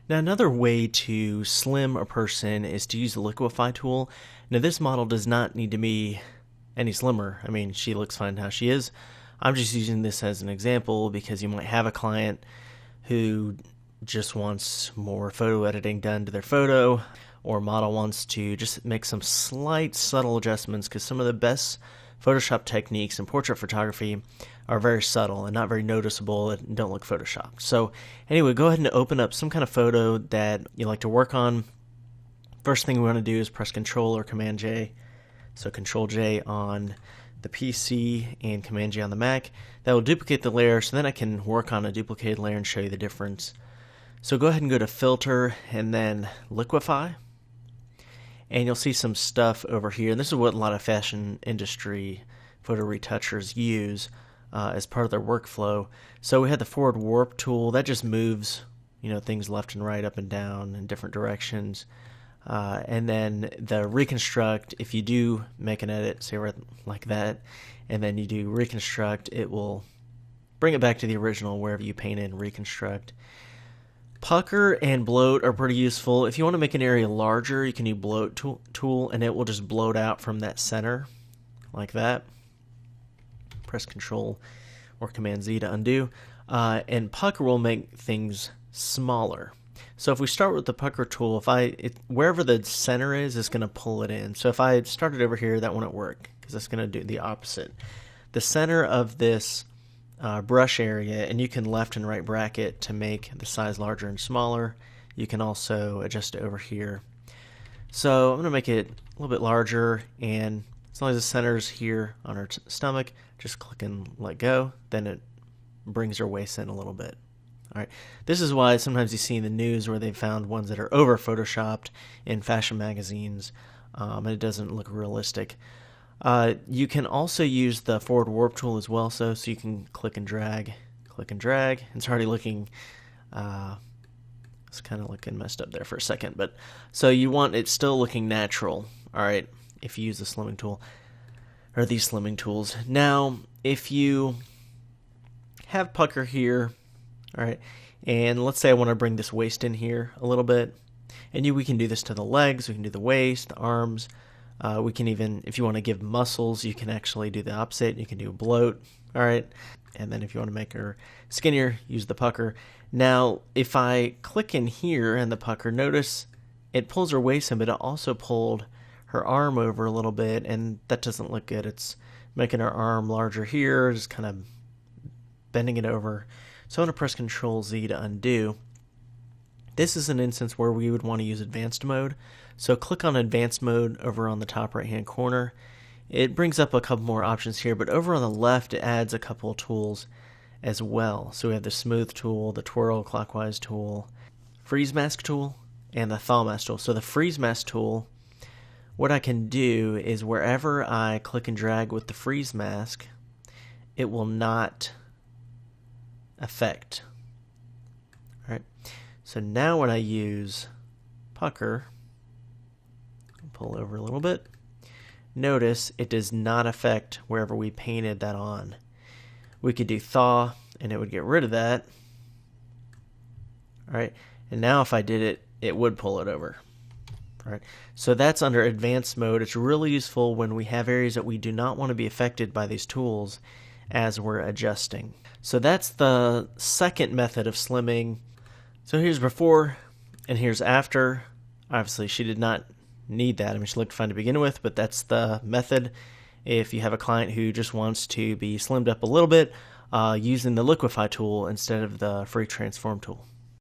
Now, another way to slim a person is to use the Liquify tool. Now, this model does not need to be any slimmer. I mean, she looks fine how she is. I'm just using this as an example because you might have a client who just wants more photo editing done to their photo, or model wants to just make some slight subtle adjustments, because some of the best Photoshop techniques in portrait photography are very subtle and not very noticeable and don't look photoshopped. So anyway, go ahead and open up some kind of photo that you like to work on. First thing we want to do is press Control or Command J. So Control J on the PC and Command J on the Mac. That will duplicate the layer, so then I can work on a duplicated layer and show you the difference. So go ahead and go to Filter and then Liquify. And you'll see some stuff over here. And this is what a lot of fashion industry photo retouchers use as part of their workflow. So we had the forward warp tool that just moves, things left and right, up and down in different directions. And then the reconstruct, if you do make an edit, say right like that, and then you do reconstruct, it will bring it back to the original wherever you painted and reconstruct. Pucker and bloat are pretty useful. If you want to make an area larger, you can use bloat tool, and it will just bloat out from that center like that. Press Control or Command Z to undo. And pucker will make things smaller. So if we start with the pucker tool, wherever the center is, it's going to pull it in. So if I started over here, that wouldn't work because it's going to do the opposite. The center of this brush area, and you can left and right bracket to make the size larger and smaller. You can also adjust it over here. So I'm going to make it a little bit larger, and as long as the center's here on her stomach, just click and let go, then it brings her waist in a little bit. Alright, this is why sometimes you see in the news where they've found ones that are over photoshopped in fashion magazines, and it doesn't look realistic. You can also use the forward warp tool as well, so you can click and drag. It's already looking, it's kind of looking messed up there for a second, but so you want it still looking natural, alright, if you use the slimming tool, or these slimming tools. Now, if you have pucker here, alright, and let's say I want to bring this waist in here a little bit, and we can do this to the legs, we can do the waist, the arms. We can even, if you want to give muscles, you can actually do the opposite. You can do a bloat, all right? And then if you want to make her skinnier, use the pucker. Now, if I click in here and the pucker, notice it pulls her waist in, but it also pulled her arm over a little bit, and that doesn't look good. It's making her arm larger here, just kind of bending it over. So I'm going to press Control Z to undo. This is an instance where we would want to use advanced mode. So click on advanced mode over on the top right hand corner. It brings up a couple more options here, but over on the left it adds a couple of tools as well. So we have the smooth tool, the twirl clockwise tool, freeze mask tool, and the thaw mask tool. So the freeze mask tool, what I can do is wherever I click and drag with the freeze mask, it will not affect. Alright. So now when I use pucker, pull over a little bit, notice it does not affect wherever we painted that on. We could do thaw and it would get rid of that. Alright, and now if I did it, it would pull it over. Alright, so that's under advanced mode. It's really useful when we have areas that we do not want to be affected by these tools as we're adjusting. So that's the second method of slimming. So here's before and here's after. Obviously she did not need that. I mean, she looked fine to begin with, but that's the method. If you have a client who just wants to be slimmed up a little bit, using the Liquify tool instead of the free transform tool.